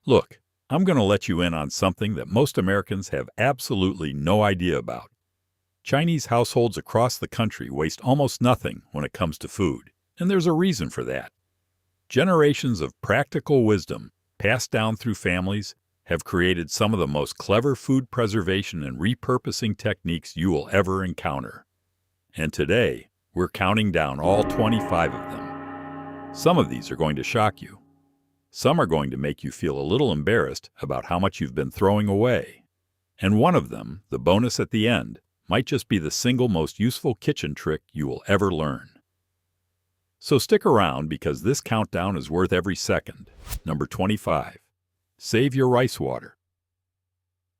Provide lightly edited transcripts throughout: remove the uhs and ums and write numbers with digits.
Look, I'm going to let you in on something that most Americans have absolutely no idea about. Chinese households across the country waste almost nothing when it comes to food, and there's a reason for that. Generations of practical wisdom, passed down through families, have created some of the most clever food preservation and repurposing techniques you will ever encounter. And today, we're counting down all 25 of them. Some of these are going to shock you. Some are going to make you feel a little embarrassed about how much you've been throwing away. And one of them, the bonus at the end, might just be the single most useful kitchen trick you will ever learn. So stick around because this countdown is worth every second. Number 25. Save your rice water.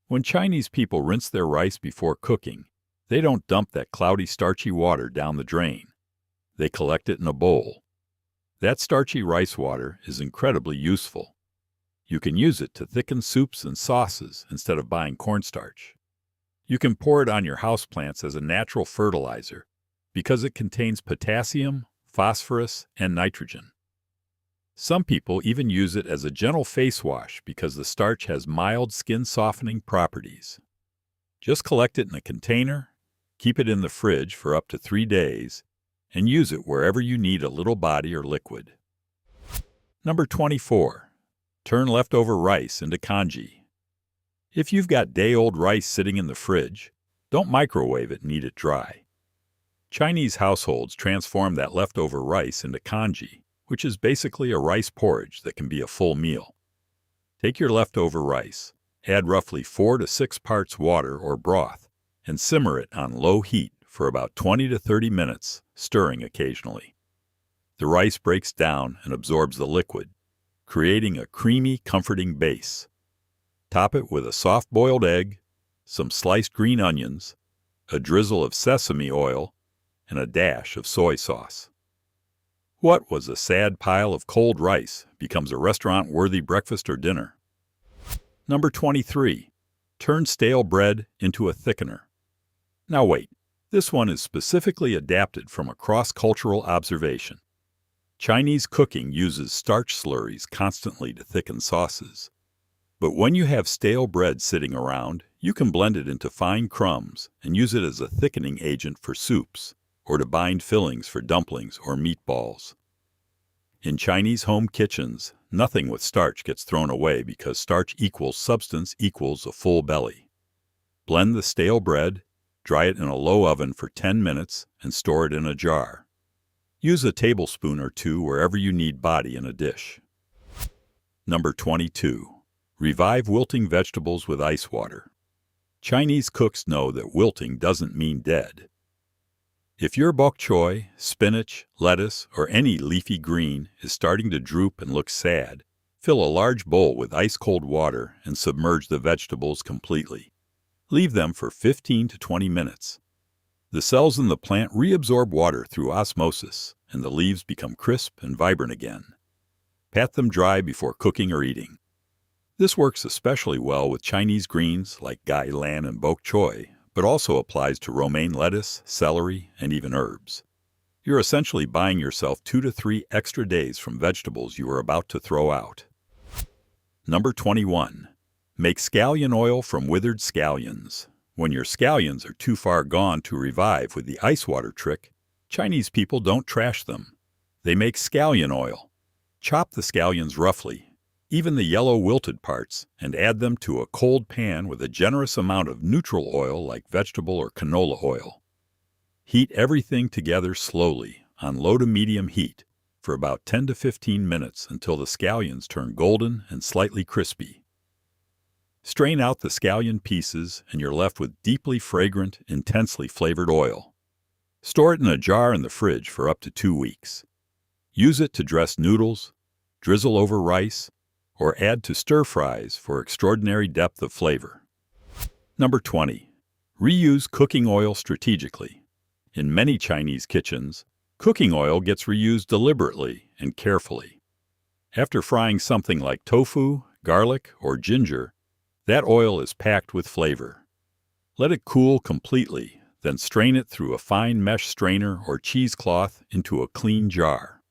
When Chinese people rinse their rice before cooking, they don't dump that cloudy, starchy water down the drain. They collect it in a bowl. That starchy rice water is incredibly useful. You can use it to thicken soups and sauces instead of buying cornstarch. You can pour it on your houseplants as a natural fertilizer because it contains potassium, phosphorus, and nitrogen. Some people even use it as a gentle face wash because the starch has mild skin-softening properties. Just collect it in a container, keep it in the fridge for up to 3 days, and use it wherever you need a little body or liquid. Number 24. Turn leftover rice into congee. If you've got day-old rice sitting in the fridge, don't microwave it and eat it dry. Chinese households transform that leftover rice into congee, which is basically a rice porridge that can be a full meal. Take your leftover rice, add roughly 4 to 6 parts water or broth, and simmer it on low heat for about 20 to 30 minutes, stirring occasionally. The rice breaks down and absorbs the liquid, creating a creamy, comforting base. Top it with a soft-boiled egg, some sliced green onions, a drizzle of sesame oil, and a dash of soy sauce. What was a sad pile of cold rice becomes a restaurant-worthy breakfast or dinner. Number 23. Turn stale bread into a thickener. Now wait, this one is specifically adapted from a cross-cultural observation. Chinese cooking uses starch slurries constantly to thicken sauces. But when you have stale bread sitting around, you can blend it into fine crumbs and use it as a thickening agent for soups, or to bind fillings for dumplings or meatballs. In Chinese home kitchens, nothing with starch gets thrown away because starch equals substance equals a full belly. Blend the stale bread, dry it in a low oven for 10 minutes, and store it in a jar. Use a tablespoon or two wherever you need body in a dish. Number 22. Revive wilting vegetables with ice water. Chinese cooks know that wilting doesn't mean dead. If your bok choy, spinach, lettuce, or any leafy green is starting to droop and look sad, fill a large bowl with ice-cold water and submerge the vegetables completely. Leave them for 15 to 20 minutes. The cells in the plant reabsorb water through osmosis, and the leaves become crisp and vibrant again. Pat them dry before cooking or eating. This works especially well with Chinese greens like gai lan and bok choy, but also applies to romaine lettuce, celery, and even herbs. You're essentially buying yourself 2 to 3 extra days from vegetables you are about to throw out. Number 21. Make scallion oil from withered scallions. When your scallions are too far gone to revive with the ice water trick, Chinese people don't trash them. They make scallion oil. Chop the scallions roughly, even the yellow wilted parts, and add them to a cold pan with a generous amount of neutral oil like vegetable or canola oil. Heat everything together slowly on low to medium heat for about 10 to 15 minutes until the scallions turn golden and slightly crispy. Strain out the scallion pieces and you're left with deeply fragrant, intensely flavored oil. Store it in a jar in the fridge for up to 2 weeks. Use it to dress noodles, drizzle over rice, or add to stir-fries for extraordinary depth of flavor. Number 20. Reuse cooking oil strategically. In many Chinese kitchens, cooking oil gets reused deliberately and carefully. After frying something like tofu, garlic, or ginger, that oil is packed with flavor. Let it cool completely, then strain it through a fine mesh strainer or cheesecloth into a clean jar.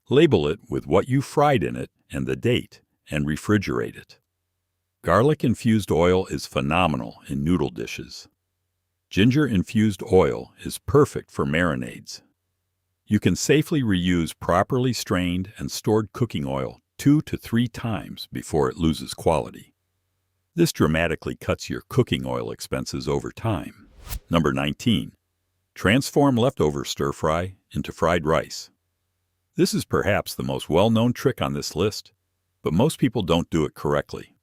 Label it with what you fried in it and the date, and refrigerate it. Garlic-infused oil is phenomenal in noodle dishes. Ginger-infused oil is perfect for marinades. You can safely reuse properly strained and stored cooking oil 2 to 3 times before it loses quality. This dramatically cuts your cooking oil expenses over time. Number 19. Transform leftover stir-fry into fried rice. This is perhaps the most well-known trick on this list, but most people don't do it correctly.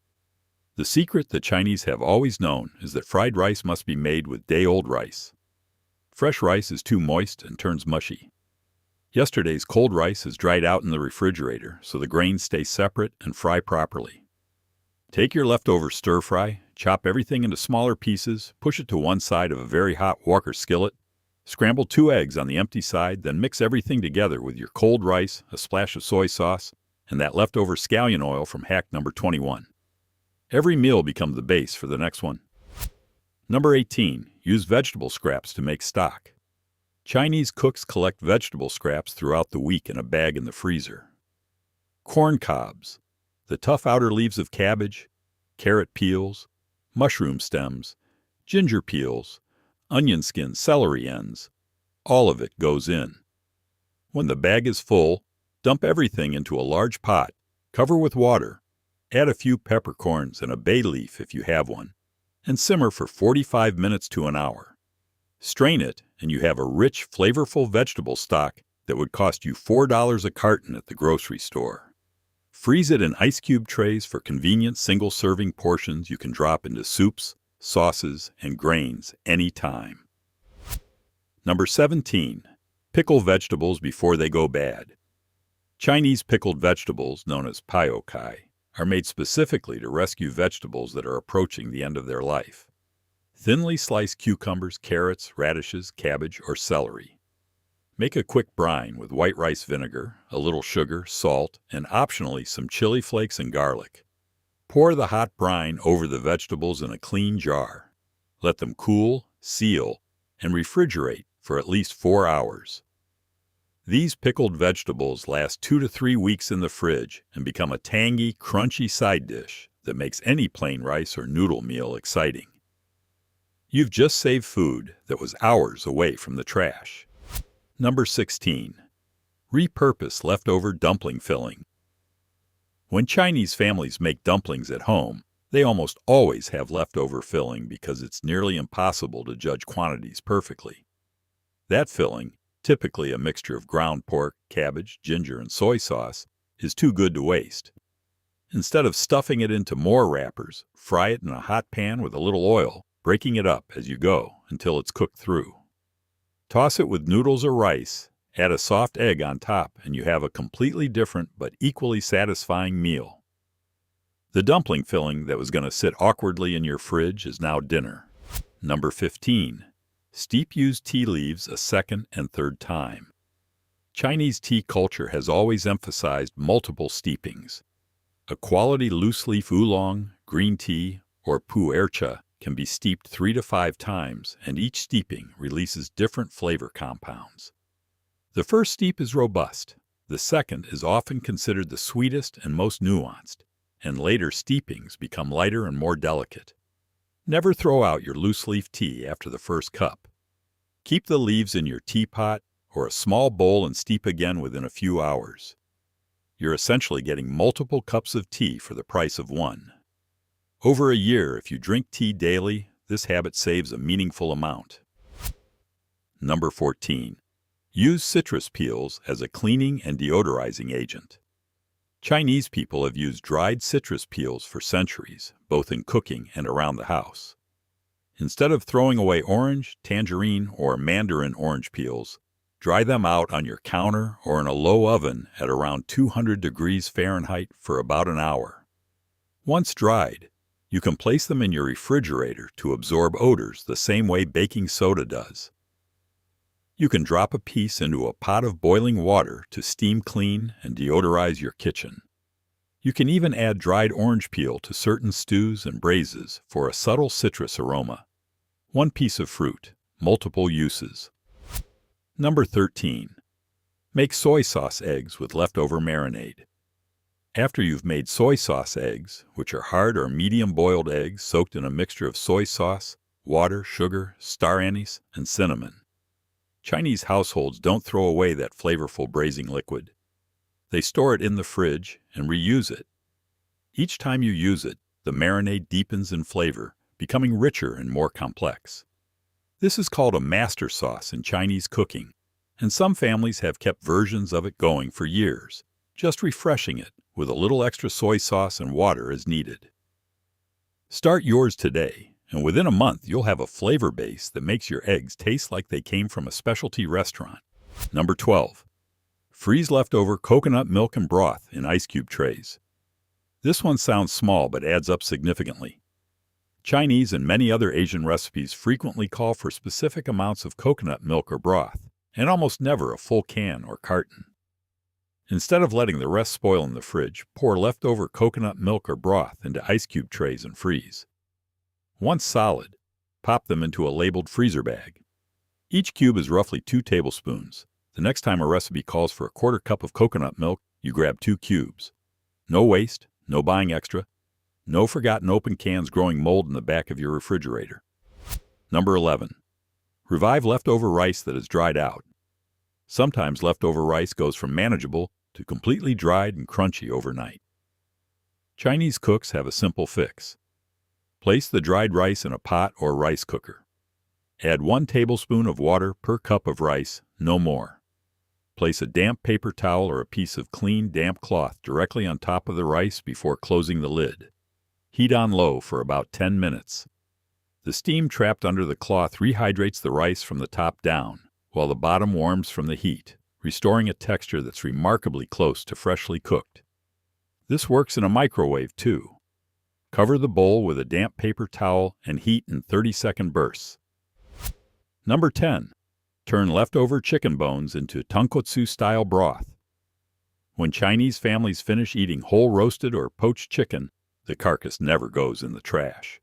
The secret the Chinese have always known is that fried rice must be made with day-old rice. Fresh rice is too moist and turns mushy. Yesterday's cold rice is dried out in the refrigerator so the grains stay separate and fry properly. Take your leftover stir-fry, chop everything into smaller pieces, push it to one side of a very hot Walker skillet, scramble 2 eggs on the empty side, then mix everything together with your cold rice, a splash of soy sauce, and that leftover scallion oil from hack number 21. Every meal becomes the base for the next one. Number 18. Use vegetable scraps to make stock. Chinese cooks collect vegetable scraps throughout the week in a bag in the freezer. Corn cobs, the tough outer leaves of cabbage, carrot peels, mushroom stems, ginger peels, onion skins, celery ends, all of it goes in. When the bag is full, dump everything into a large pot, cover with water, add a few peppercorns and a bay leaf if you have one, and simmer for 45 minutes to an hour. Strain it, and you have a rich, flavorful vegetable stock that would cost you $4 a carton at the grocery store. Freeze it in ice cube trays for convenient single-serving portions you can drop into soups, sauces, and grains anytime. Number 17. Pickle vegetables before they go bad. Chinese pickled vegetables, known as paiokai, are made specifically to rescue vegetables that are approaching the end of their life. Thinly sliced cucumbers, carrots, radishes, cabbage, or celery. Make a quick brine with white rice vinegar, a little sugar, salt, and optionally some chili flakes and garlic. Pour the hot brine over the vegetables in a clean jar. Let them cool, seal, and refrigerate for at least 4 hours. These pickled vegetables last 2 to 3 weeks in the fridge and become a tangy, crunchy side dish that makes any plain rice or noodle meal exciting. You've just saved food that was hours away from the trash. Number 16. Repurpose leftover dumpling filling. When Chinese families make dumplings at home, they almost always have leftover filling because it's nearly impossible to judge quantities perfectly. That filling, typically a mixture of ground pork, cabbage, ginger, and soy sauce, is too good to waste. Instead of stuffing it into more wrappers, fry it in a hot pan with a little oil, breaking it up as you go until it's cooked through. Toss it with noodles or rice, add a soft egg on top, and you have a completely different but equally satisfying meal. The dumpling filling that was going to sit awkwardly in your fridge is now dinner. Number 15. Steep used tea leaves a second and third time. Chinese tea culture has always emphasized multiple steepings. A quality loose-leaf oolong, green tea, or pu'ercha can be steeped 3 to 5 times, and each steeping releases different flavor compounds. The first steep is robust. The second is often considered the sweetest and most nuanced, and later steepings become lighter and more delicate. Never throw out your loose-leaf tea after the first cup. Keep the leaves in your teapot or a small bowl and steep again within a few hours. You're essentially getting multiple cups of tea for the price of one. Over a year, if you drink tea daily, this habit saves a meaningful amount. Number 14. Use citrus peels as a cleaning and deodorizing agent. Chinese people have used dried citrus peels for centuries, both in cooking and around the house. Instead of throwing away orange, tangerine, or mandarin orange peels, dry them out on your counter or in a low oven at around 200 degrees Fahrenheit for about an hour. Once dried, you can place them in your refrigerator to absorb odors the same way baking soda does. You can drop a piece into a pot of boiling water to steam clean and deodorize your kitchen. You can even add dried orange peel to certain stews and braises for a subtle citrus aroma. One piece of fruit, multiple uses. Number 13. Make soy sauce eggs with leftover marinade. After you've made soy sauce eggs, which are hard or medium-boiled eggs soaked in a mixture of soy sauce, water, sugar, star anise, and cinnamon. Chinese households don't throw away that flavorful braising liquid. They store it in the fridge and reuse it. Each time you use it, the marinade deepens in flavor, becoming richer and more complex. This is called a master sauce in Chinese cooking, and some families have kept versions of it going for years, just refreshing it with a little extra soy sauce and water as needed. Start yours today, and within a month you'll have a flavor base that makes your eggs taste like they came from a specialty restaurant. Number 12. Freeze leftover coconut milk and broth in ice cube trays. This one sounds small but adds up significantly. Chinese and many other Asian recipes frequently call for specific amounts of coconut milk or broth, and almost never a full can or carton. Instead of letting the rest spoil in the fridge, pour leftover coconut milk or broth into ice cube trays and freeze. Once solid, pop them into a labeled freezer bag. Each cube is roughly 2 tablespoons. The next time a recipe calls for a quarter cup of coconut milk, you grab 2 cubes. No waste, no buying extra, no forgotten open cans growing mold in the back of your refrigerator. Number 11. Revive leftover rice that is dried out. Sometimes leftover rice goes from manageable to completely dried and crunchy overnight. Chinese cooks have a simple fix. Place the dried rice in a pot or rice cooker. Add 1 tablespoon of water per cup of rice, no more. Place a damp paper towel or a piece of clean, damp cloth directly on top of the rice before closing the lid. Heat on low for about 10 minutes. The steam trapped under the cloth rehydrates the rice from the top down, while the bottom warms from the heat, restoring a texture that's remarkably close to freshly cooked. This works in a microwave too. Cover the bowl with a damp paper towel and heat in 30-second bursts. Number 10. Turn leftover chicken bones into tonkotsu-style broth. When Chinese families finish eating whole roasted or poached chicken, the carcass never goes in the trash.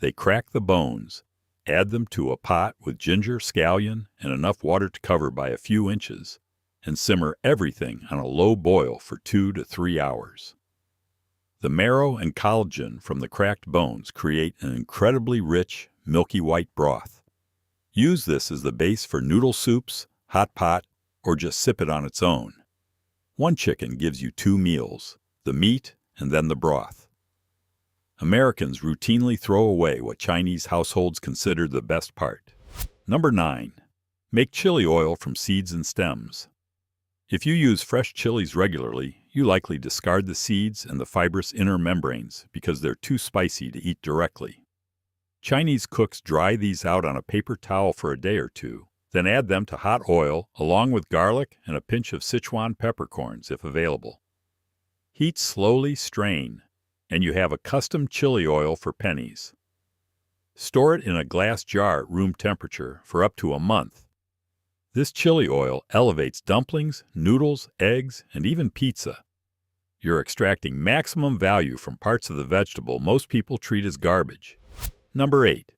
They crack the bones, add them to a pot with ginger, scallion, and enough water to cover by a few inches, and simmer everything on a low boil for 2 to 3 hours. The marrow and collagen from the cracked bones create an incredibly rich, milky white broth. Use this as the base for noodle soups, hot pot, or just sip it on its own. 1 chicken gives you 2 meals, the meat and then the broth. Americans routinely throw away what Chinese households consider the best part. Number 9. Make chili oil from seeds and stems. If you use fresh chilies regularly, you likely discard the seeds and the fibrous inner membranes because they're too spicy to eat directly. Chinese cooks dry these out on a paper towel for a day or 2, then add them to hot oil along with garlic and a pinch of Sichuan peppercorns if available. Heat slowly, strain, and you have a custom chili oil for pennies. Store it in a glass jar at room temperature for up to a month. This chili oil elevates dumplings, noodles, eggs, and even pizza. You're extracting maximum value from parts of the vegetable most people treat as garbage. Number 8.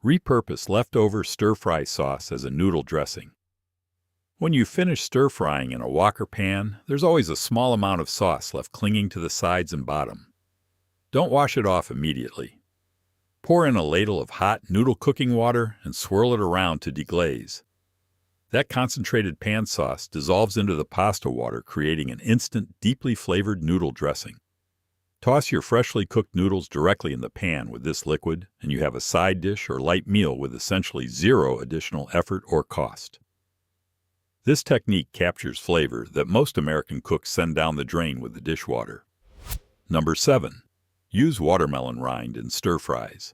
Repurpose leftover stir-fry sauce as a noodle dressing. When you finish stir-frying in a wok or pan, there's always a small amount of sauce left clinging to the sides and bottom. Don't wash it off immediately. Pour in a ladle of hot noodle cooking water and swirl it around to deglaze. That concentrated pan sauce dissolves into the pasta water, creating an instant, deeply flavored noodle dressing. Toss your freshly cooked noodles directly in the pan with this liquid, and you have a side dish or light meal with essentially 0 additional effort or cost. This technique captures flavor that most American cooks send down the drain with the dishwater. Number 7. Use watermelon rind in stir-fries.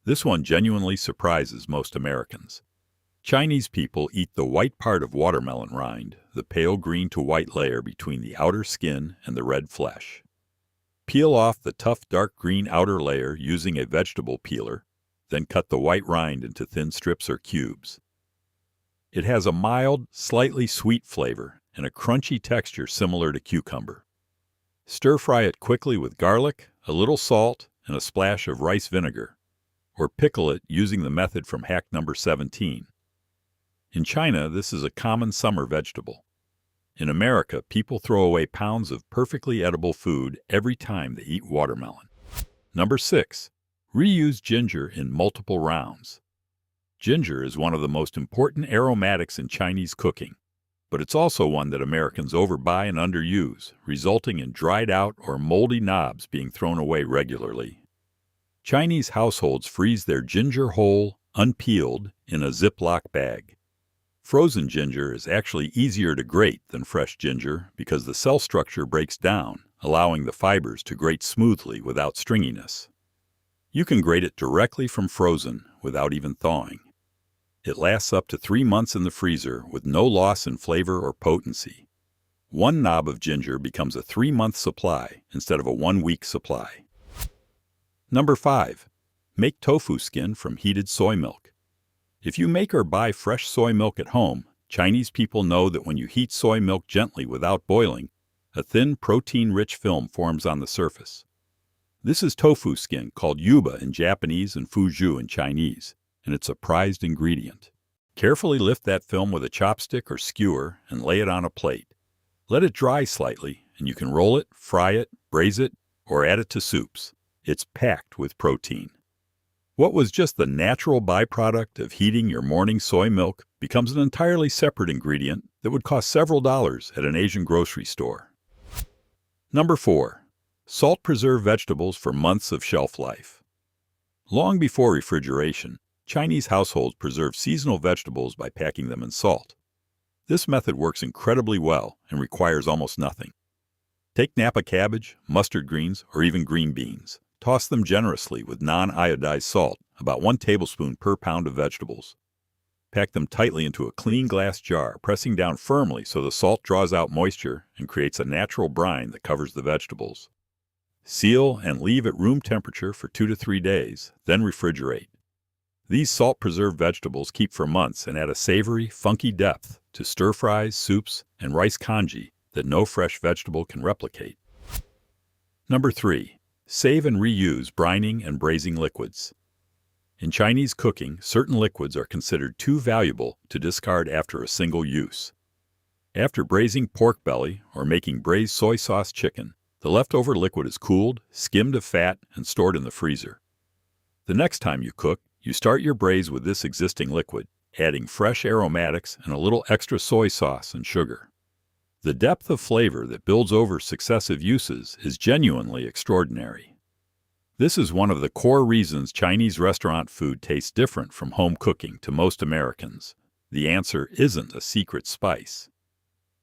This one genuinely surprises most Americans. Chinese people eat the white part of watermelon rind, the pale green to white layer between the outer skin and the red flesh. Peel off the tough dark green outer layer using a vegetable peeler, then cut the white rind into thin strips or cubes. It has a mild, slightly sweet flavor and a crunchy texture similar to cucumber. Stir-fry it quickly with garlic, a little salt, and a splash of rice vinegar, or pickle it using the method from hack number 17. In China, this is a common summer vegetable. In America, people throw away pounds of perfectly edible food every time they eat watermelon. Number 6. Reuse ginger in multiple rounds. Ginger is one of the most important aromatics in Chinese cooking, but it's also one that Americans overbuy and underuse, resulting in dried out or moldy knobs being thrown away regularly. Chinese households freeze their ginger whole, unpeeled, in a Ziploc bag. Frozen ginger is actually easier to grate than fresh ginger because the cell structure breaks down, allowing the fibers to grate smoothly without stringiness. You can grate it directly from frozen without even thawing. It lasts up to 3 months in the freezer with no loss in flavor or potency. One knob of ginger becomes a 3-month supply instead of a 1-week supply. Number 5. Make tofu skin from heated soy milk. If you make or buy fresh soy milk at home, Chinese people know that when you heat soy milk gently without boiling, a thin, protein-rich film forms on the surface. This is tofu skin, called yuba in Japanese and fuju in Chinese, and it's a prized ingredient. Carefully lift that film with a chopstick or skewer and lay it on a plate. Let it dry slightly, and you can roll it, fry it, braise it, or add it to soups. It's packed with protein. What was just the natural byproduct of heating your morning soy milk becomes an entirely separate ingredient that would cost several dollars at an Asian grocery store. Number 4. Salt preserved vegetables for months of shelf life. Long before refrigeration, Chinese households preserved seasonal vegetables by packing them in salt. This method works incredibly well and requires almost nothing. Take Napa cabbage, mustard greens, or even green beans. Toss them generously with non-iodized salt, about 1 tablespoon per pound of vegetables. Pack them tightly into a clean glass jar, pressing down firmly so the salt draws out moisture and creates a natural brine that covers the vegetables. Seal and leave at room temperature for 2 to 3 days, then refrigerate. These salt-preserved vegetables keep for months and add a savory, funky depth to stir-fries, soups, and rice congee that no fresh vegetable can replicate. Number 3. Save and reuse brining and braising liquids. In Chinese cooking, certain liquids are considered too valuable to discard after a single use. After braising pork belly or making braised soy sauce chicken, the leftover liquid is cooled, skimmed of fat, and stored in the freezer. The next time you cook, you start your braise with this existing liquid, adding fresh aromatics and a little extra soy sauce and sugar. The depth of flavor that builds over successive uses is genuinely extraordinary. This is one of the core reasons Chinese restaurant food tastes different from home cooking to most Americans. The answer isn't a secret spice.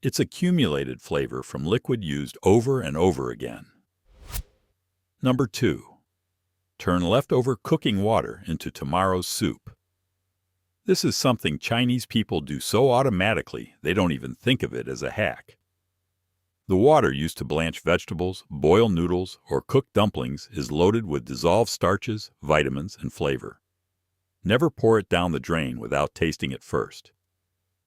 It's accumulated flavor from liquid used over and over again. Number 2. Turn leftover cooking water into tomorrow's soup. This is something Chinese people do so automatically they don't even think of it as a hack. The water used to blanch vegetables, boil noodles, or cook dumplings is loaded with dissolved starches, vitamins, and flavor. Never pour it down the drain without tasting it first.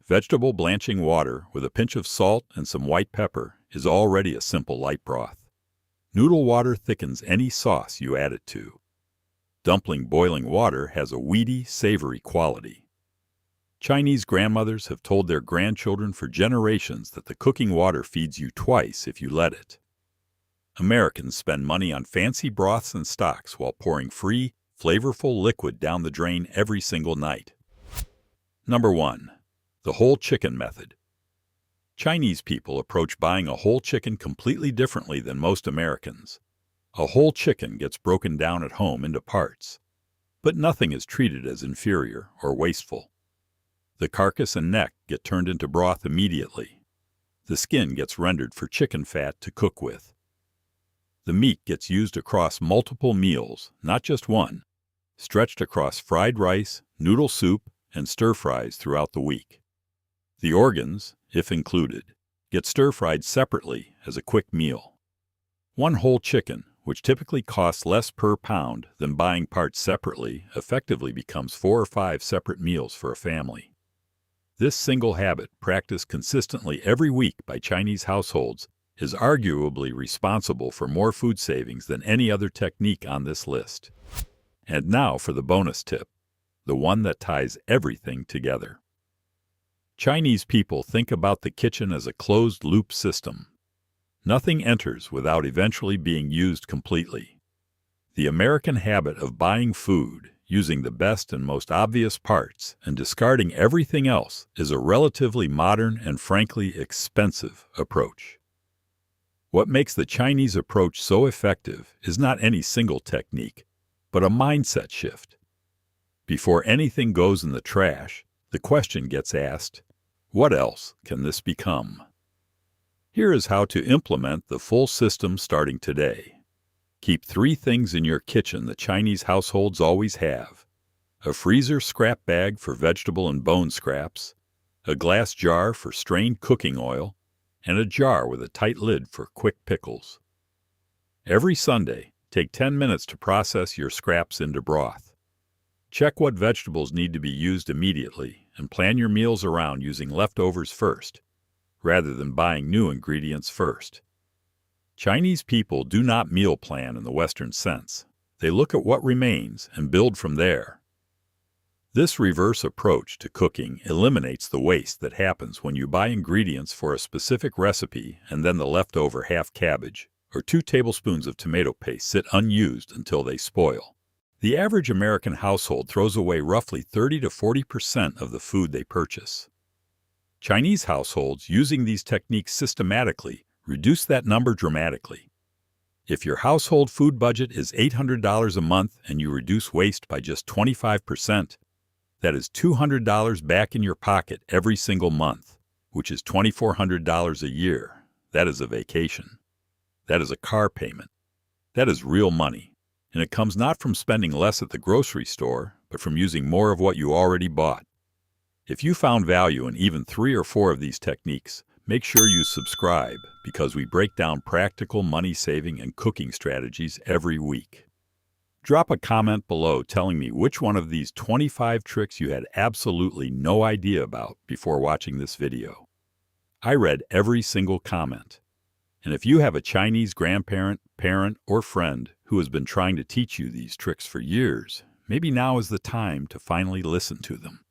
Vegetable blanching water with a pinch of salt and some white pepper is already a simple light broth. Noodle water thickens any sauce you add it to. Dumpling boiling water has a weedy, savory quality. Chinese grandmothers have told their grandchildren for generations that the cooking water feeds you twice if you let it. Americans spend money on fancy broths and stocks while pouring free, flavorful liquid down the drain every single night. Number 1. The whole chicken method. Chinese people approach buying a whole chicken completely differently than most Americans. A whole chicken gets broken down at home into parts, but nothing is treated as inferior or wasteful. The carcass and neck get turned into broth immediately. The skin gets rendered for chicken fat to cook with. The meat gets used across multiple meals, not just one, stretched across fried rice, noodle soup, and stir-fries throughout the week. The organs, if included, get stir-fried separately as a quick meal. One whole chicken, which typically costs less per pound than buying parts separately, effectively becomes 4 or 5 separate meals for a family. This single habit, practiced consistently every week by Chinese households, is arguably responsible for more food savings than any other technique on this list. And now for the bonus tip, the one that ties everything together. Chinese people think about the kitchen as a closed-loop system. Nothing enters without eventually being used completely. The American habit of buying food, using the best and most obvious parts, and discarding everything else is a relatively modern and frankly expensive approach. What makes the Chinese approach so effective is not any single technique, but a mindset shift. Before anything goes in the trash, the question gets asked, what else can this become? Here is how to implement the full system starting today. Keep 3 things in your kitchen that Chinese households always have: a freezer scrap bag for vegetable and bone scraps, a glass jar for strained cooking oil, and a jar with a tight lid for quick pickles. Every Sunday, take 10 minutes to process your scraps into broth. Check what vegetables need to be used immediately and plan your meals around using leftovers first, rather than buying new ingredients first. Chinese people do not meal plan in the Western sense. They look at what remains and build from there. This reverse approach to cooking eliminates the waste that happens when you buy ingredients for a specific recipe and then the leftover half cabbage or 2 tablespoons of tomato paste sit unused until they spoil. The average American household throws away roughly 30 to 40% of the food they purchase. Chinese households using these techniques systematically reduce that number dramatically. If your household food budget is $800 a month and you reduce waste by just 25%, that is $200 back in your pocket every single month, which is $2,400 a year. That is a vacation. That is a car payment. That is real money. And it comes not from spending less at the grocery store, but from using more of what you already bought. If you found value in even 3 or 4 of these techniques, make sure you subscribe, because we break down practical money-saving and cooking strategies every week. Drop a comment below telling me which one of these 25 tricks you had absolutely no idea about before watching this video. I read every single comment. And if you have a Chinese grandparent, parent, or friend who has been trying to teach you these tricks for years, maybe now is the time to finally listen to them.